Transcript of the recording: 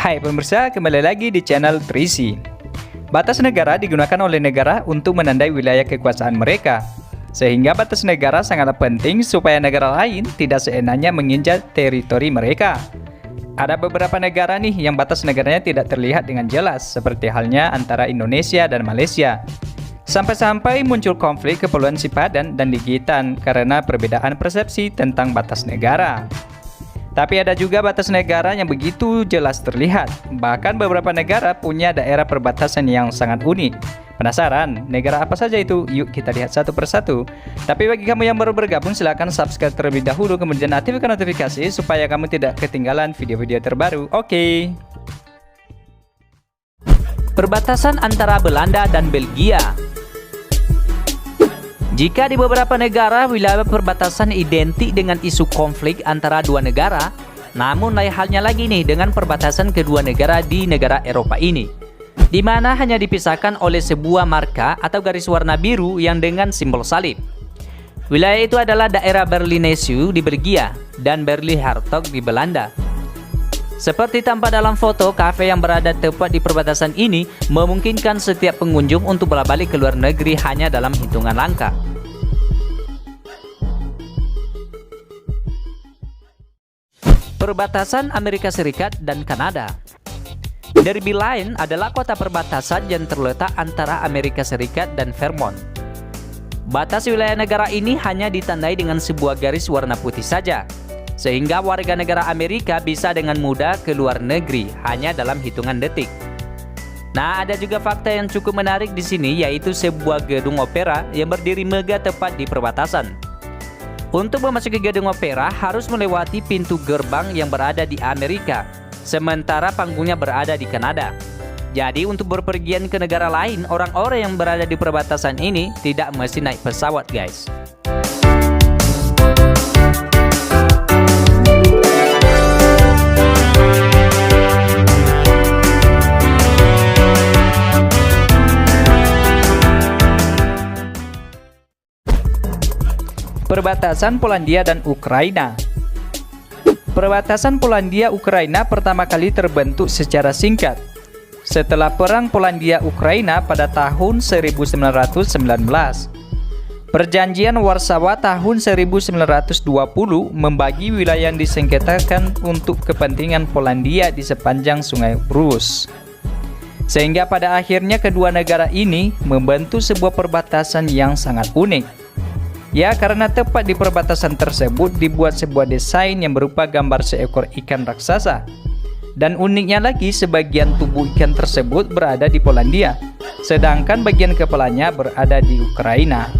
Hai pemirsa, kembali lagi di channel Trisi. Batas negara digunakan oleh negara untuk menandai wilayah kekuasaan mereka. Sehingga batas negara sangatlah penting supaya negara lain tidak seenaknya menginjak teritori mereka. Ada beberapa negara nih yang batas negaranya tidak terlihat dengan jelas, seperti halnya antara Indonesia dan Malaysia. Sampai-sampai muncul konflik Kepulauan Sipadan dan Ligitan karena perbedaan persepsi tentang batas negara. Tapi ada juga batas negara yang begitu jelas terlihat. Bahkan beberapa negara punya daerah perbatasan yang sangat unik. Penasaran? Negara apa saja itu? Yuk kita lihat satu persatu. Tapi bagi kamu yang baru bergabung, silahkan subscribe terlebih dahulu, kemudian aktifkan notifikasi supaya kamu tidak ketinggalan video-video terbaru. Oke. Perbatasan antara Belanda dan Belgia. Jika di beberapa negara wilayah perbatasan identik dengan isu konflik antara dua negara, namun lain halnya lagi nih dengan perbatasan kedua negara di negara Eropa ini, di mana hanya dipisahkan oleh sebuah marka atau garis warna biru yang dengan simbol salib. Wilayah itu adalah daerah Berlinesue di Belgia dan Berley-Hertog di Belanda. Seperti tampak dalam foto, kafe yang berada tepat di perbatasan ini memungkinkan setiap pengunjung untuk bolak-balik ke luar negeri hanya dalam hitungan langkah. Perbatasan Amerika Serikat dan Kanada. Derby Line adalah kota perbatasan yang terletak antara Amerika Serikat dan Vermont. Batas wilayah negara ini hanya ditandai dengan sebuah garis warna putih saja, sehingga warga negara Amerika bisa dengan mudah ke luar negeri hanya dalam hitungan detik. Nah, ada juga fakta yang cukup menarik di sini, yaitu sebuah gedung opera yang berdiri megah tepat di perbatasan. Untuk memasuki gedung opera harus melewati pintu gerbang yang berada di Amerika, sementara panggungnya berada di Kanada. Jadi untuk berpergian ke negara lain, orang-orang yang berada di perbatasan ini tidak mesti naik pesawat, guys. Perbatasan Polandia dan Ukraina. Perbatasan Polandia-Ukraina pertama kali terbentuk secara singkat setelah Perang Polandia-Ukraina pada tahun 1919. Perjanjian Warsawa tahun 1920 membagi wilayah yang disengketakan untuk kepentingan Polandia di sepanjang Sungai Prus. Sehingga pada akhirnya kedua negara ini membentuk sebuah perbatasan yang sangat unik. Ya, karena tepat di perbatasan tersebut dibuat sebuah desain yang berupa gambar seekor ikan raksasa. Dan uniknya lagi, sebagian tubuh ikan tersebut berada di Polandia, sedangkan bagian kepalanya berada di Ukraina.